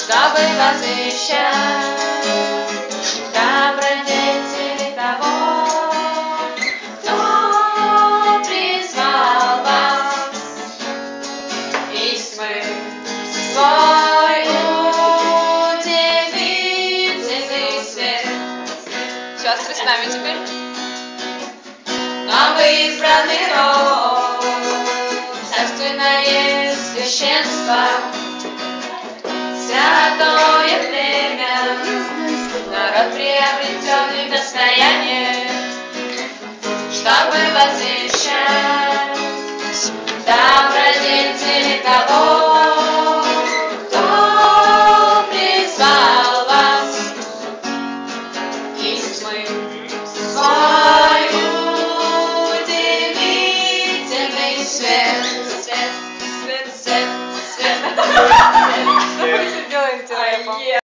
чтобы возвещать добродетели того, кто призвал вас из тьмы свой удивительный свет. Сестры, с нами теперь. Но вы избранный род, царственное священство, святое племя, народ приобретенный в достояние, чтобы возвещать добродетели того, кто призвал вас из тьмы свой удивительный свет.